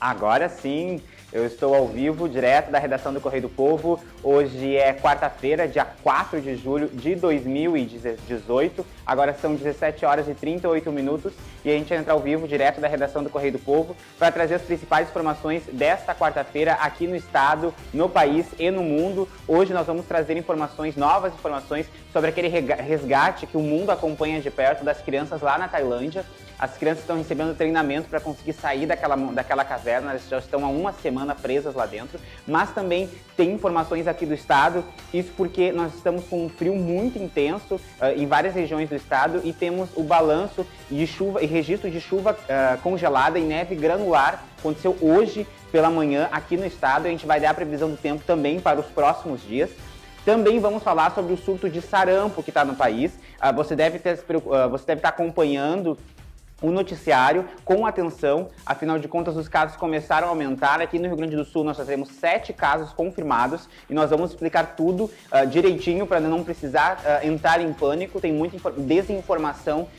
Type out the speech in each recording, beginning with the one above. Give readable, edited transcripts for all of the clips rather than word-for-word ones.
Agora sim, eu estou ao vivo, direto da redação do Correio do Povo. Hoje é quarta-feira, dia 4 de julho de 2018. Agora são 17 horas e 38 minutos e a gente vai entrar ao vivo, direto da redação do Correio do Povo, para trazer as principais informações desta quarta-feira aqui no estado, no país e no mundo. Hoje nós vamos trazer novas informações sobre aquele resgate que o mundo acompanha de perto das crianças lá na Tailândia. As crianças estão recebendo treinamento para conseguir sair daquela caverna, elas já estão há uma semana presas lá dentro, mas também tem informações aqui do estado, isso porque nós estamos com um frio muito intenso em várias regiões do estado e temos o balanço de chuva e registro de chuva congelada e neve granular, aconteceu hoje pela manhã aqui no estado, a gente vai dar a previsão do tempo também para os próximos dias. Também vamos falar sobre o surto de sarampo que está no país, você deve estar acompanhando o noticiário com atenção, afinal de contas os casos começaram a aumentar. Aqui no Rio Grande do Sul nós já temos 7 casos confirmados e nós vamos explicar tudo direitinho para não precisar entrar em pânico. Tem muita desinformação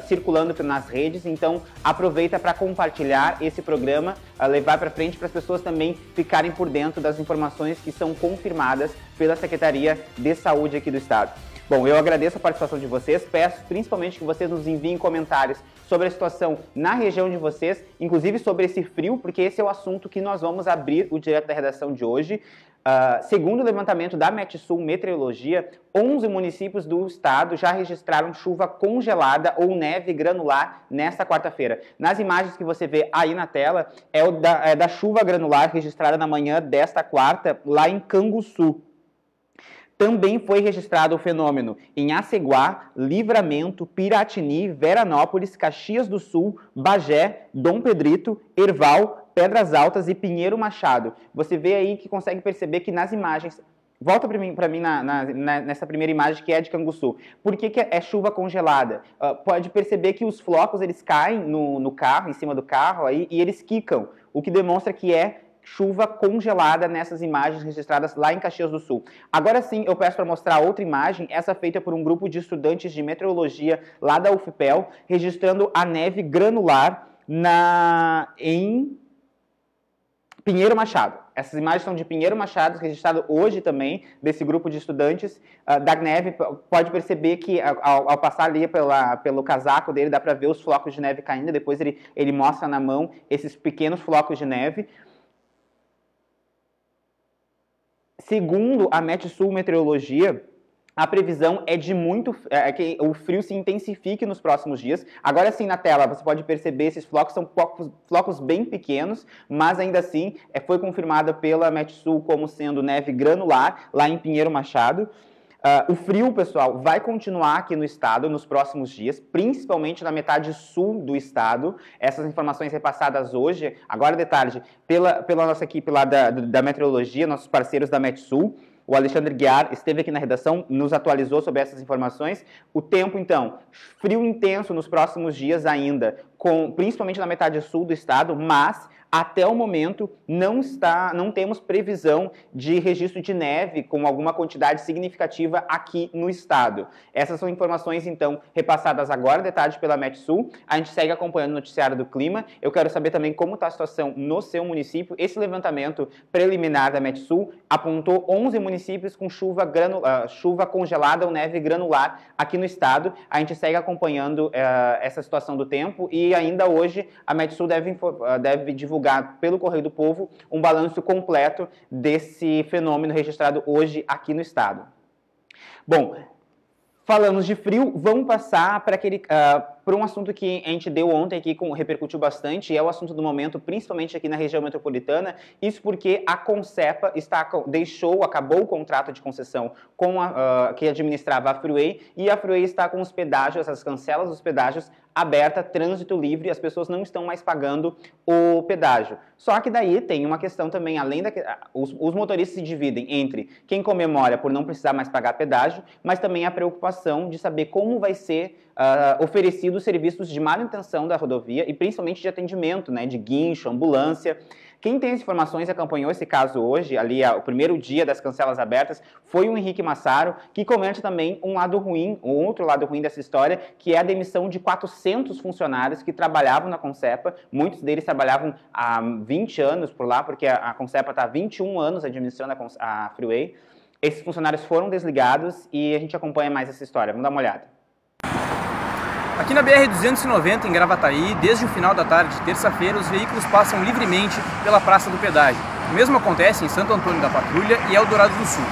circulando nas redes, então aproveita para compartilhar esse programa, levar para frente para as pessoas também ficarem por dentro das informações que são confirmadas pela Secretaria de Saúde aqui do estado. Bom, eu agradeço a participação de vocês, peço principalmente que vocês nos enviem comentários sobre a situação na região de vocês, inclusive sobre esse frio, porque esse é o assunto que nós vamos abrir o Direto da Redação de hoje. Segundo o levantamento da Metsul Meteorologia, 11 municípios do estado já registraram chuva congelada ou neve granular nesta quarta-feira. Nas imagens que você vê aí na tela, é da chuva granular registrada na manhã desta quarta, lá em Canguçu. Também foi registrado o fenômeno em Aceguá, Livramento, Piratini, Veranópolis, Caxias do Sul, Bagé, Dom Pedrito, Erval, Pedras Altas e Pinheiro Machado. Você vê aí que consegue perceber que nas imagens... Volta para mim nessa primeira imagem que é de Canguçu. Por que é chuva congelada? Pode perceber que os flocos eles caem no carro, em cima do carro, aí, e eles quicam, o que demonstra que é chuva congelada nessas imagens registradas lá em Caxias do Sul. Agora sim, eu peço para mostrar outra imagem, essa feita por um grupo de estudantes de meteorologia lá da UFPEL, registrando a neve granular em Pinheiro Machado. Essas imagens são de Pinheiro Machado, registrado hoje também, desse grupo de estudantes da neve. Pode perceber que ao passar ali pelo casaco dele, dá para ver os flocos de neve caindo, depois ele mostra na mão esses pequenos flocos de neve. Segundo a Metsul Meteorologia, a previsão é que o frio se intensifique nos próximos dias. Agora sim, na tela, você pode perceber esses flocos, são flocos bem pequenos, mas ainda assim foi confirmada pela Metsul como sendo neve granular lá em Pinheiro Machado. O frio, pessoal, vai continuar aqui no estado nos próximos dias, principalmente na metade sul do estado. Essas informações repassadas hoje, agora de tarde, pela nossa equipe lá da meteorologia, nossos parceiros da Metsul. O Alexandre Guiar esteve aqui na redação, nos atualizou sobre essas informações. O tempo, então, frio intenso nos próximos dias ainda, principalmente na metade sul do estado, mas até o momento não temos previsão de registro de neve com alguma quantidade significativa aqui no estado. Essas são informações, então, repassadas agora de tarde pela Metsul. A gente segue acompanhando o noticiário do clima. Eu quero saber também como está a situação no seu município. Esse levantamento preliminar da Metsul apontou 11 municípios com chuva congelada ou neve granular aqui no estado. A gente segue acompanhando essa situação do tempo e ainda hoje a Metsul deve divulgar pelo Correio do Povo um balanço completo desse fenômeno registrado hoje aqui no estado. Bom, falamos de frio, vamos passar para um assunto que a gente deu ontem aqui, repercutiu bastante, e é o assunto do momento, principalmente aqui na região metropolitana, isso porque a Concepa acabou o contrato de concessão que administrava a Freeway, e a Freeway está com os pedágios, as cancelas dos pedágios aberta, trânsito livre, as pessoas não estão mais pagando o pedágio. Só que daí tem uma questão também, os motoristas se dividem entre quem comemora por não precisar mais pagar pedágio, mas também a preocupação de saber como vai ser oferecido conseguido serviços de manutenção da rodovia e principalmente de atendimento, né, de guincho, ambulância. Quem tem as informações e acompanhou esse caso hoje, ali o primeiro dia das cancelas abertas, foi o Henrique Massaro, que comenta também um lado ruim, um outro lado ruim dessa história, que é a demissão de 400 funcionários que trabalhavam na Concepa. Muitos deles trabalhavam há 20 anos por lá, porque a Concepa está há 21 anos administrando a Freeway. Esses funcionários foram desligados e a gente acompanha mais essa história. Vamos dar uma olhada. Aqui na BR-290, em Gravataí, desde o final da tarde de terça-feira, os veículos passam livremente pela Praça do Pedágio. O mesmo acontece em Santo Antônio da Patrulha e Eldorado do Sul.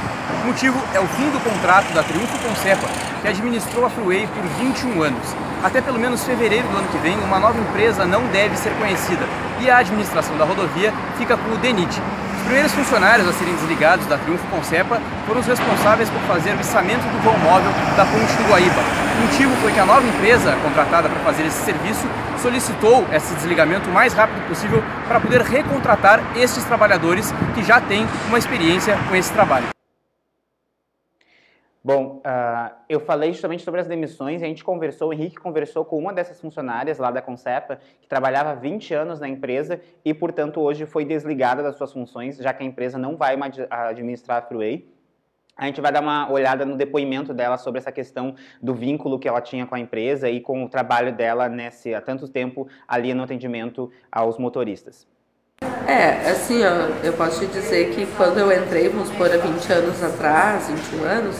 O motivo é o fim do contrato da Triunfo Concepa, que administrou a Freeway por 21 anos. Até pelo menos fevereiro do ano que vem, uma nova empresa não deve ser conhecida e a administração da rodovia fica com o DENIT. Os primeiros funcionários a serem desligados da Triunfo Concepa foram os responsáveis por fazer o içamento do vão móvel da Ponte do Guaíba. O motivo foi que a nova empresa, contratada para fazer esse serviço, solicitou esse desligamento o mais rápido possível para poder recontratar estes trabalhadores que já têm uma experiência com esse trabalho. Bom, eu falei justamente sobre as demissões e a gente conversou, o Henrique conversou com uma dessas funcionárias lá da Concepa, que trabalhava há 20 anos na empresa e, portanto, hoje foi desligada das suas funções, já que a empresa não vai mais administrar a Freeway. A gente vai dar uma olhada no depoimento dela sobre essa questão do vínculo que ela tinha com a empresa e com o trabalho dela há tanto tempo ali no atendimento aos motoristas. Assim, eu posso te dizer que quando eu entrei, vamos supor, há 20 anos atrás, 21 anos,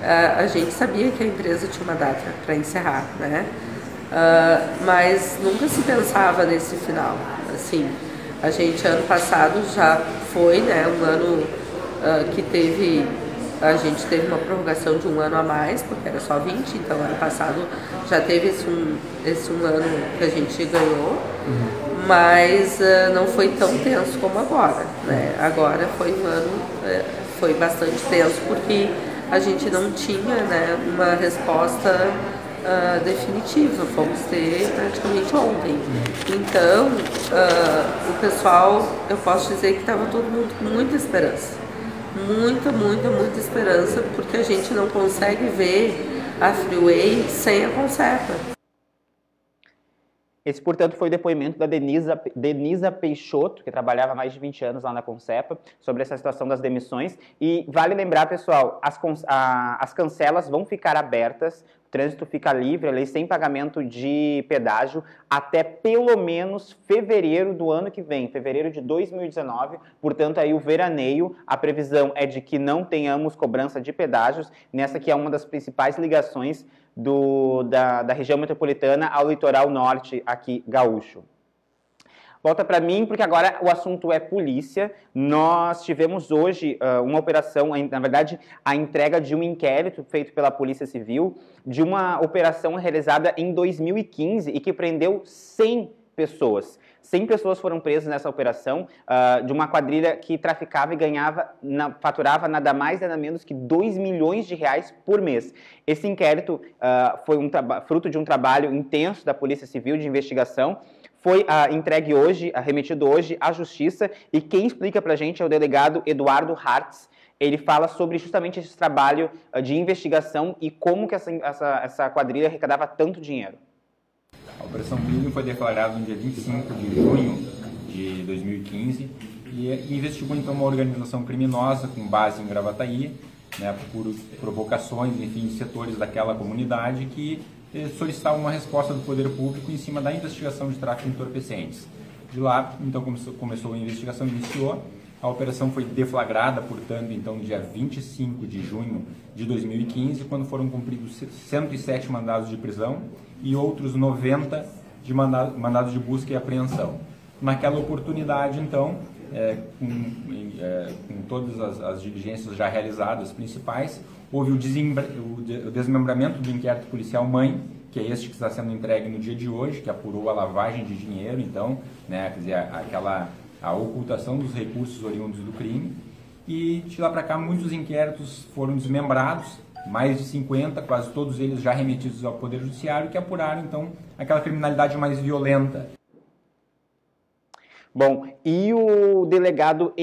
a gente sabia que a empresa tinha uma data para encerrar, né? Mas nunca se pensava nesse final. Assim, a gente, ano passado, já foi, né, um ano que a gente teve uma prorrogação de um ano a mais, porque era só 20, então ano passado já teve esse um ano que a gente ganhou, mas não foi tão tenso como agora, né? Agora foi um ano, foi bastante tenso, porque a gente não tinha, né, uma resposta definitiva, fomos ter praticamente ontem. Então, o pessoal, eu posso dizer que estava todo mundo com muita esperança. Muita esperança, porque a gente não consegue ver a Freeway sem a Concepa. Esse, portanto, foi o depoimento da Denisa Peixoto, que trabalhava há mais de 20 anos lá na Concepa, sobre essa situação das demissões. E vale lembrar, pessoal, as cancelas vão ficar abertas, o trânsito fica livre, ali, sem pagamento de pedágio, até pelo menos fevereiro do ano que vem, fevereiro de 2019. Portanto, aí o veraneio, a previsão é de que não tenhamos cobrança de pedágios, nessa que é uma das principais ligações da região metropolitana ao litoral norte aqui gaúcho. Volta para mim, porque agora o assunto é polícia. Nós tivemos hoje uma operação, na verdade, a entrega de um inquérito feito pela Polícia Civil, de uma operação realizada em 2015 e que prendeu 100 pessoas. 100 pessoas foram presas nessa operação, de uma quadrilha que traficava e faturava nada mais, nada menos que 2 milhões de reais por mês. Esse inquérito foi fruto de um trabalho intenso da Polícia Civil de investigação, foi entregue hoje, remetido hoje à Justiça, e quem explica para a gente é o delegado Eduardo Hartz. Ele fala sobre justamente esse trabalho de investigação e como que essa quadrilha arrecadava tanto dinheiro. A Operação Brilho foi declarada no dia 25 de junho de 2015 e investigou então uma organização criminosa com base em Gravataí, né, por provocações, enfim, de setores daquela comunidade que solicitavam uma resposta do poder público em cima da investigação de tráfico de entorpecentes. De lá, então, começou a investigação, iniciou. A operação foi deflagrada, portanto, então, no dia 25 de junho de 2015, quando foram cumpridos 107 mandados de prisão e outros 90 de mandados de busca e apreensão. Naquela oportunidade, então, com todas as diligências já realizadas principais, houve o desmembramento do inquérito policial mãe, que é este que está sendo entregue no dia de hoje, que apurou a lavagem de dinheiro, então, né, quer dizer, a ocultação dos recursos oriundos do crime. E de lá para cá muitos inquéritos foram desmembrados, mais de 50, quase todos eles já remetidos ao Poder Judiciário, que apuraram então aquela criminalidade mais violenta. Bom, e o delegado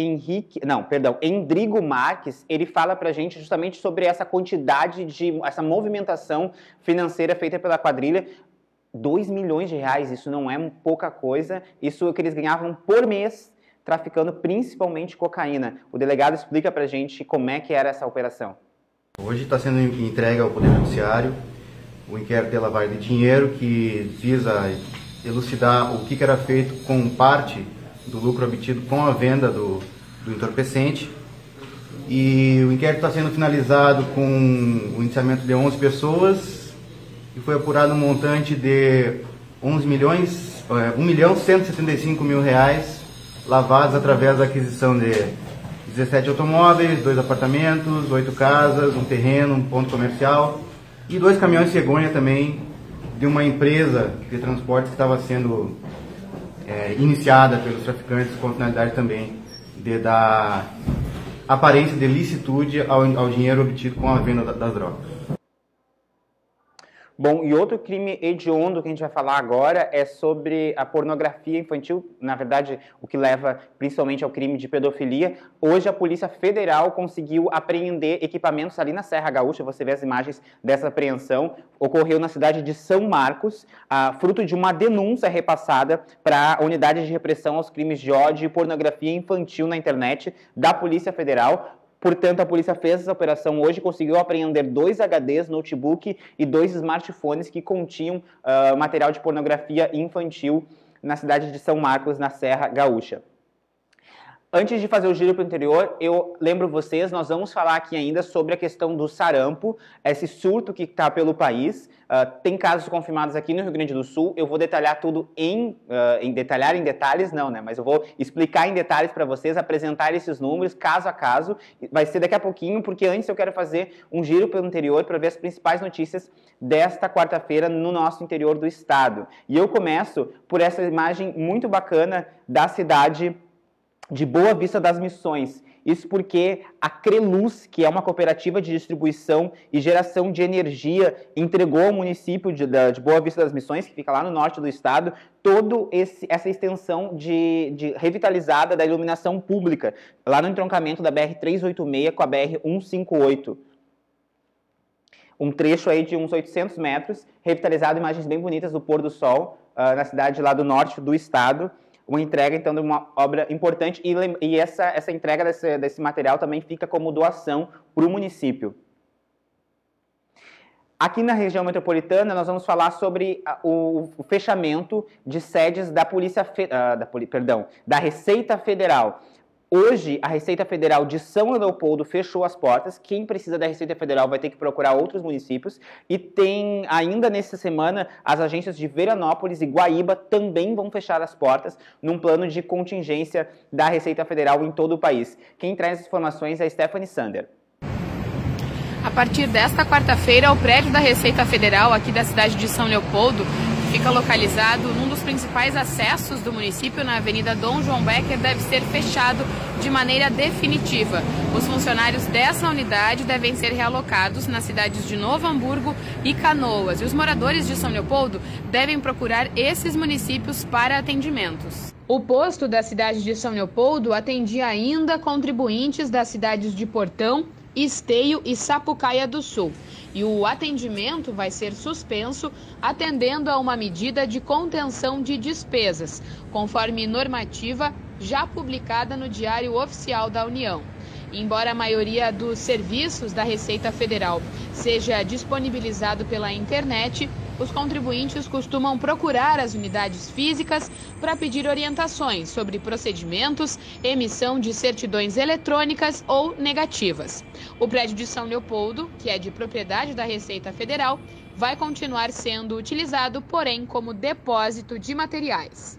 Endrigo Marques, ele fala pra gente justamente sobre essa quantidade essa movimentação financeira feita pela quadrilha. 2 milhões de reais, isso não é pouca coisa, isso é o que eles ganhavam por mês, traficando principalmente cocaína. O delegado explica pra gente como é que era essa operação. Hoje está sendo entregue ao Poder Judiciário o inquérito de lavagem de dinheiro, que visa elucidar o que era feito com parte do lucro obtido com a venda do entorpecente. E o inquérito está sendo finalizado com o indiciamento de 11 pessoas e foi apurado um montante de 1.175.000 reais lavados através da aquisição de 17 automóveis, 2 apartamentos, 8 casas, um terreno, um ponto comercial e 2 caminhões cegonha também de uma empresa de transporte que estava sendo iniciada pelos traficantes com a finalidade também de dar aparência de licitude ao dinheiro obtido com a venda das drogas. Bom, e outro crime hediondo que a gente vai falar agora é sobre a pornografia infantil, na verdade, o que leva principalmente ao crime de pedofilia. Hoje a Polícia Federal conseguiu apreender equipamentos ali na Serra Gaúcha, você vê as imagens dessa apreensão, ocorreu na cidade de São Marcos, fruto de uma denúncia repassada para a Unidade de Repressão aos Crimes de Ódio e Pornografia Infantil na Internet da Polícia Federal. Portanto, a polícia fez essa operação hoje e conseguiu apreender 2 HDs, notebook e 2 smartphones que continham material de pornografia infantil na cidade de São Marcos, na Serra Gaúcha. Antes de fazer o giro para o interior, eu lembro vocês, nós vamos falar aqui ainda sobre a questão do sarampo, esse surto que está pelo país. Tem casos confirmados aqui no Rio Grande do Sul. Eu vou detalhar tudo detalhar em detalhes, não, né? Mas eu vou explicar em detalhes para vocês, apresentar esses números caso a caso. Vai ser daqui a pouquinho, porque antes eu quero fazer um giro pelo interior para ver as principais notícias desta quarta-feira no nosso interior do estado. E eu começo por essa imagem muito bacana da cidade de Boa Vista das Missões. Isso porque a Creluz, que é uma cooperativa de distribuição e geração de energia, entregou ao município de Boa Vista das Missões, que fica lá no norte do estado, toda essa extensão de revitalizada da iluminação pública, lá no entroncamento da BR-386 com a BR-158. Um trecho aí de uns 800 metros, revitalizado, imagens bem bonitas do pôr do sol, na cidade lá do norte do estado. Uma entrega, então, de uma obra importante e essa entrega desse material também fica como doação para o município. Aqui na região metropolitana, nós vamos falar sobre o fechamento de sedes da Receita Federal. Hoje, a Receita Federal de São Leopoldo fechou as portas. Quem precisa da Receita Federal vai ter que procurar outros municípios. E tem, ainda nessa semana, as agências de Veranópolis e Guaíba também vão fechar as portas num plano de contingência da Receita Federal em todo o país. Quem traz as informações é a Stephanie Sander. A partir desta quarta-feira, o prédio da Receita Federal aqui da cidade de São Leopoldo fica localizado num dos principais acessos do município, na Avenida Dom João Becker, deve ser fechado de maneira definitiva. Os funcionários dessa unidade devem ser realocados nas cidades de Novo Hamburgo e Canoas. E os moradores de São Leopoldo devem procurar esses municípios para atendimentos. O posto da cidade de São Leopoldo atendia ainda contribuintes das cidades de Portão, Esteio e Sapucaia do Sul. E o atendimento vai ser suspenso, atendendo a uma medida de contenção de despesas, conforme normativa já publicada no Diário Oficial da União. Embora a maioria dos serviços da Receita Federal seja disponibilizado pela internet, os contribuintes costumam procurar as unidades físicas para pedir orientações sobre procedimentos, emissão de certidões eletrônicas ou negativas. O prédio de São Leopoldo, que é de propriedade da Receita Federal, vai continuar sendo utilizado, porém, como depósito de materiais.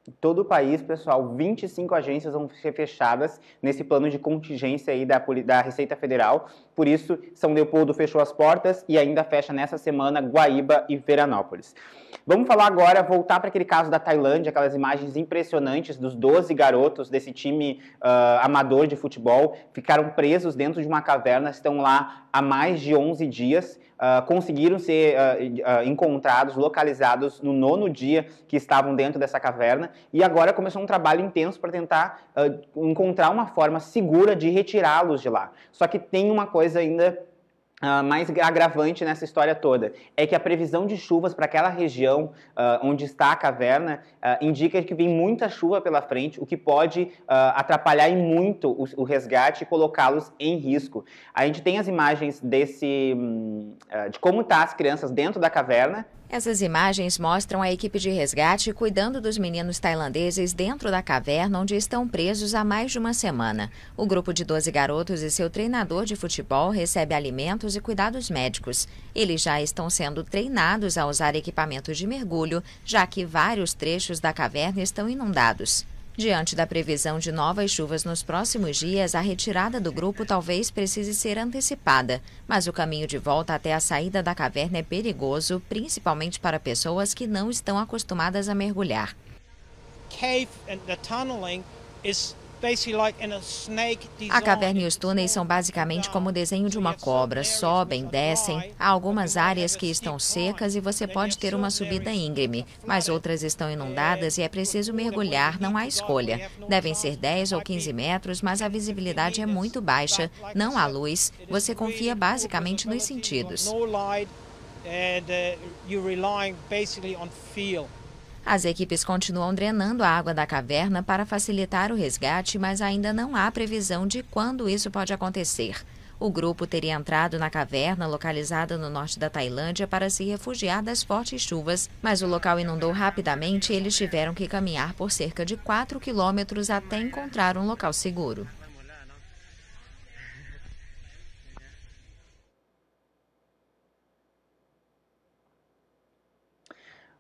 Em todo o país, pessoal, 25 agências vão ser fechadas nesse plano de contingência aí da Receita Federal. Por isso, São Leopoldo fechou as portas e ainda fecha nessa semana Guaíba e Veranópolis. Vamos falar agora, voltar para aquele caso da Tailândia, aquelas imagens impressionantes dos 12 garotos desse time amador de futebol, ficaram presos dentro de uma caverna, estão lá há mais de 11 dias. Conseguiram ser encontrados, localizados no 9º dia que estavam dentro dessa caverna, e agora começou um trabalho intenso para tentar encontrar uma forma segura de retirá-los de lá. Só que tem uma coisa ainda mais agravante nessa história toda é que a previsão de chuvas para aquela região onde está a caverna indica que vem muita chuva pela frente, o que pode atrapalhar em muito o resgate e colocá-los em risco. A gente tem as imagens de como estão as crianças dentro da caverna. Essas imagens mostram a equipe de resgate cuidando dos meninos tailandeses dentro da caverna onde estão presos há mais de uma semana. O grupo de 12 garotos e seu treinador de futebol recebe alimentos e cuidados médicos. Eles já estão sendo treinados a usar equipamentos de mergulho, já que vários trechos da caverna estão inundados. Diante da previsão de novas chuvas nos próximos dias, a retirada do grupo talvez precise ser antecipada, mas o caminho de volta até a saída da caverna é perigoso, principalmente para pessoas que não estão acostumadas a mergulhar. A caverna e os túneis são basicamente como o desenho de uma cobra, sobem, descem. Há algumas áreas que estão secas e você pode ter uma subida íngreme, mas outras estão inundadas e é preciso mergulhar, não há escolha. Devem ser 10 ou 15 metros, mas a visibilidade é muito baixa, não há luz, você confia basicamente nos sentidos. As equipes continuam drenando a água da caverna para facilitar o resgate, mas ainda não há previsão de quando isso pode acontecer. O grupo teria entrado na caverna, localizada no norte da Tailândia, para se refugiar das fortes chuvas, mas o local inundou rapidamente e eles tiveram que caminhar por cerca de 4 quilômetros até encontrar um local seguro.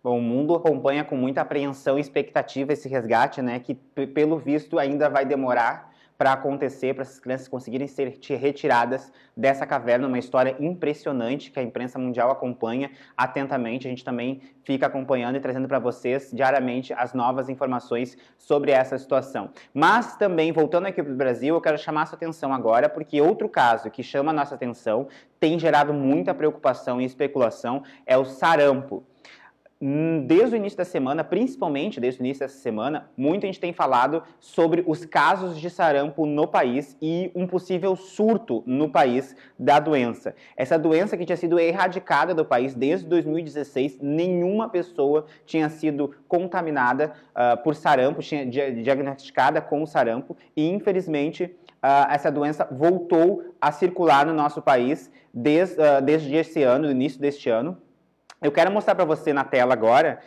Bom, o mundo acompanha com muita apreensão e expectativa esse resgate, né, que pelo visto ainda vai demorar para acontecer, para essas crianças conseguirem ser retiradas dessa caverna, uma história impressionante que a imprensa mundial acompanha atentamente. A gente também fica acompanhando e trazendo para vocês diariamente as novas informações sobre essa situação. Mas também, voltando aqui para o Brasil, eu quero chamar a sua atenção agora, porque outro caso que chama a nossa atenção, tem gerado muita preocupação e especulação, é o sarampo. Desde o início da semana, principalmente desde o início dessa semana, muita gente tem falado sobre os casos de sarampo no país e um possível surto no país da doença. Essa doença que tinha sido erradicada do país desde 2016, nenhuma pessoa tinha sido contaminada por sarampo, tinha diagnosticada com o sarampo e, infelizmente, essa doença voltou a circular no nosso país desde esse ano, do início deste ano. Eu quero mostrar para você na tela agora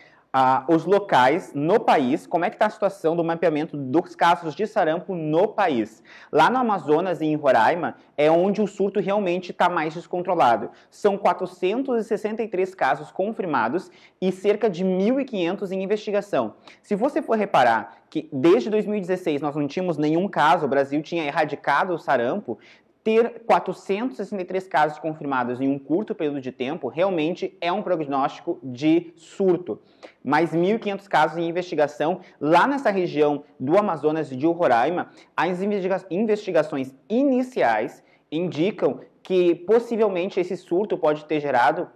os locais no país, como é que está a situação do mapeamento dos casos de sarampo no país. Lá no Amazonas e em Roraima é onde o surto realmente está mais descontrolado. São 463 casos confirmados e cerca de 1.500 em investigação. Se você for reparar que desde 2016 nós não tínhamos nenhum caso, o Brasil tinha erradicado o sarampo, ter 463 casos confirmados em um curto período de tempo realmente é um prognóstico de surto. Mais 1.500 casos em investigação lá nessa região do Amazonas e de Roraima. As investigações iniciais indicam que possivelmente esse surto pode ter gerado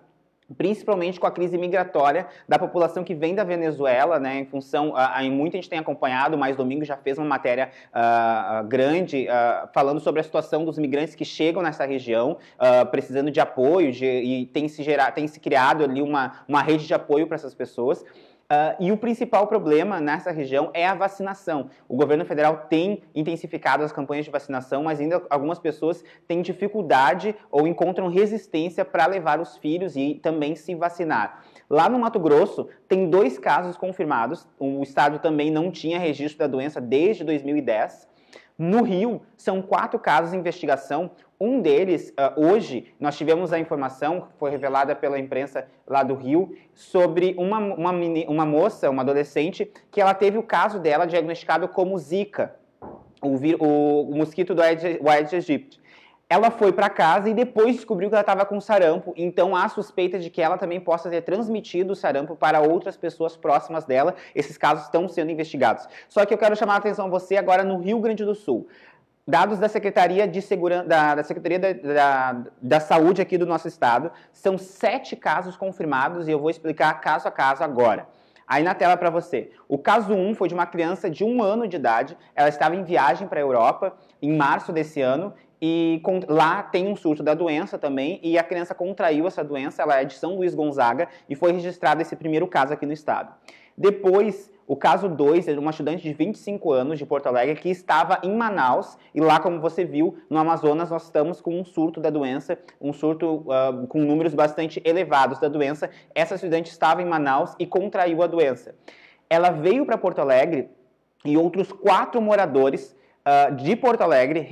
principalmente com a crise migratória da população que vem da Venezuela, né, em função, muita gente tem acompanhado, mas domingo já fez uma matéria grande falando sobre a situação dos migrantes que chegam nessa região, precisando de apoio, e tem se criado ali uma rede de apoio para essas pessoas. E o principal problema nessa região é a vacinação. O governo federal tem intensificado as campanhas de vacinação, mas ainda algumas pessoas têm dificuldade ou encontram resistência para levar os filhos e também se vacinar. Lá no Mato Grosso, tem 2 casos confirmados. O estado também não tinha registro da doença desde 2010. No Rio, são 4 casos em investigação. Um deles, hoje, nós tivemos a informação, que foi revelada pela imprensa lá do Rio, sobre uma moça, uma adolescente, que ela teve o caso dela diagnosticado como Zika, o mosquito do Aedes aegypti. Ela foi para casa e depois descobriu que ela estava com sarampo, então há suspeita de que ela também possa ter transmitido o sarampo para outras pessoas próximas dela. Esses casos estão sendo investigados. Só que eu quero chamar a atenção a você agora no Rio Grande do Sul. Dados da Secretaria de Segurança, da Secretaria da Saúde aqui do nosso estado, são 7 casos confirmados e eu vou explicar caso a caso agora. Aí na tela para você. O caso 1 foi de uma criança de 1 ano de idade, ela estava em viagem para a Europa em março desse ano e lá tem um surto da doença também, e a criança contraiu essa doença, ela é de São Luís Gonzaga, e foi registrado esse primeiro caso aqui no estado. Depois, o caso 2 é de uma estudante de 25 anos de Porto Alegre que estava em Manaus, e lá, como você viu, no Amazonas nós estamos com um surto da doença, um surto com números bastante elevados da doença. Essa estudante estava em Manaus e contraiu a doença. Ela veio para Porto Alegre e outros 4 moradores de Porto Alegre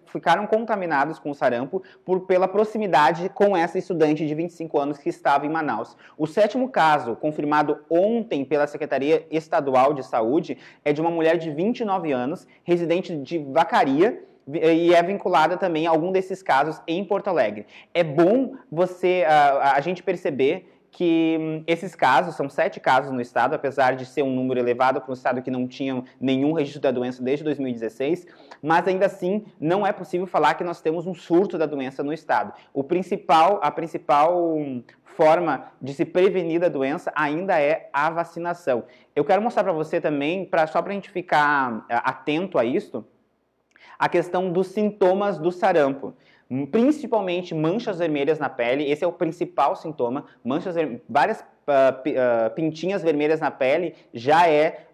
ficaram contaminados com o sarampo pela proximidade com essa estudante de 25 anos que estava em Manaus. O 7º caso, confirmado ontem pela Secretaria Estadual de Saúde, é de uma mulher de 29 anos, residente de Vacaria, e é vinculada também a algum desses casos em Porto Alegre. É bom a gente perceber que esses casos, são 7 casos no estado, apesar de ser um número elevado para um estado que não tinha nenhum registro da doença desde 2016, mas ainda assim não é possível falar que nós temos um surto da doença no estado. A principal forma de se prevenir da doença ainda é a vacinação. Eu quero mostrar para você também, só para a gente ficar atento a isso, a questão dos sintomas do sarampo. Principalmente manchas vermelhas na pele, esse é o principal sintoma, várias pintinhas vermelhas na pele, já é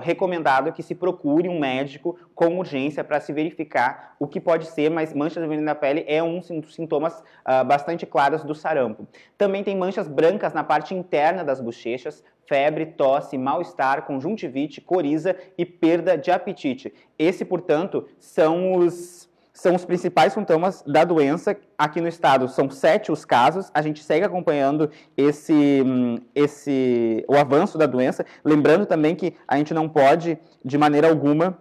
recomendado que se procure um médico com urgência para se verificar o que pode ser, mas manchas vermelhas na pele é um dos sintomas bastante claros do sarampo. Também tem manchas brancas na parte interna das bochechas, febre, tosse, mal-estar, conjuntivite, coriza e perda de apetite. Esse, portanto, são os principais sintomas da doença aqui no estado. São 7 os casos, a gente segue acompanhando o avanço da doença. Lembrando também que a gente não pode, de maneira alguma,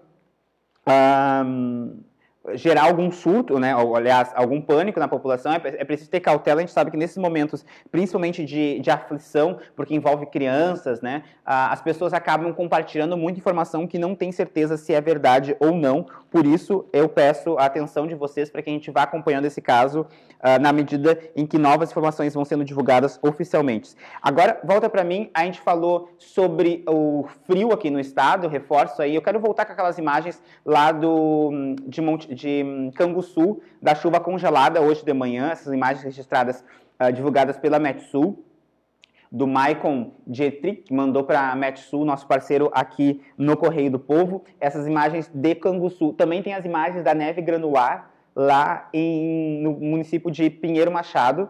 gerar algum surto, né? Ou, aliás, algum pânico na população. É preciso ter cautela. A gente sabe que nesses momentos, principalmente de aflição, porque envolve crianças, né? As pessoas acabam compartilhando muita informação que não tem certeza se é verdade ou não. Por isso, eu peço a atenção de vocês para que a gente vá acompanhando esse caso na medida em que novas informações vão sendo divulgadas oficialmente. Agora, volta para mim, a gente falou sobre o frio aqui no estado, reforço aí. Eu quero voltar com aquelas imagens lá de Canguçu, da chuva congelada hoje de manhã, essas imagens registradas, divulgadas pela Metsul, do Maicon Dietrich, que mandou para a Metsul, nosso parceiro aqui no Correio do Povo, essas imagens de Canguçu. Também tem as imagens da neve granular lá no município de Pinheiro Machado,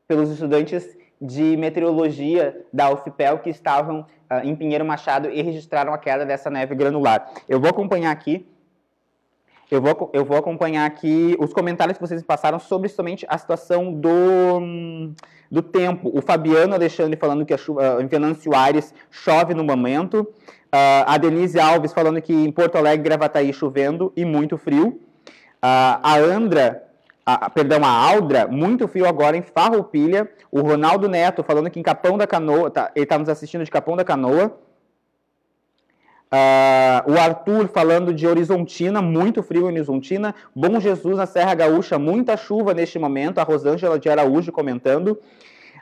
pelos estudantes de meteorologia da UFPEL que estavam em Pinheiro Machado e registraram a queda dessa neve granular. Eu vou acompanhar aqui os comentários que vocês me passaram sobre somente a situação do tempo. O Fabiano Alexandre falando que em Venâncio Aires chove no momento. A Denise Alves falando que em Porto Alegre, Gravataí, chovendo e muito frio. A Aldra, muito frio agora em Farroupilha. O Ronaldo Neto falando que em Capão da Canoa, ele está nos assistindo de Capão da Canoa. O Arthur falando de Horizontina, muito frio em Horizontina. Bom Jesus na Serra Gaúcha, muita chuva neste momento. A Rosângela de Araújo comentando.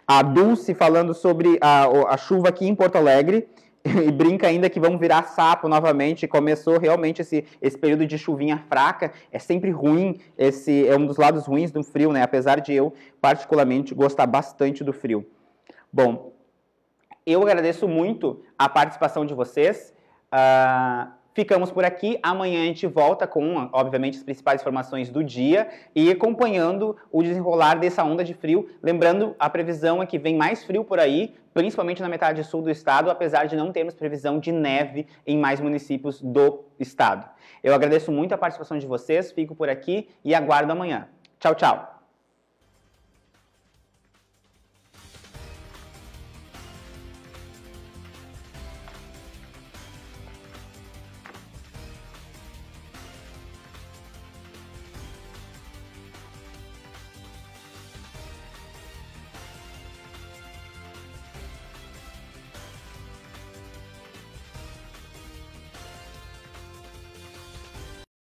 A Dulce falando sobre a chuva aqui em Porto Alegre. E brinca ainda que vão virar sapo novamente. Começou realmente esse período de chuvinha fraca. É sempre ruim, esse é um dos lados ruins do frio, né? Apesar de eu, particularmente, gostar bastante do frio. Bom, eu agradeço muito a participação de vocês. Ficamos por aqui. Amanhã a gente volta com, obviamente, as principais informações do dia e acompanhando o desenrolar dessa onda de frio. Lembrando, a previsão é que vem mais frio por aí, principalmente na metade sul do estado, apesar de não termos previsão de neve em mais municípios do estado. Eu agradeço muito a participação de vocês, fico por aqui e aguardo amanhã. Tchau, tchau!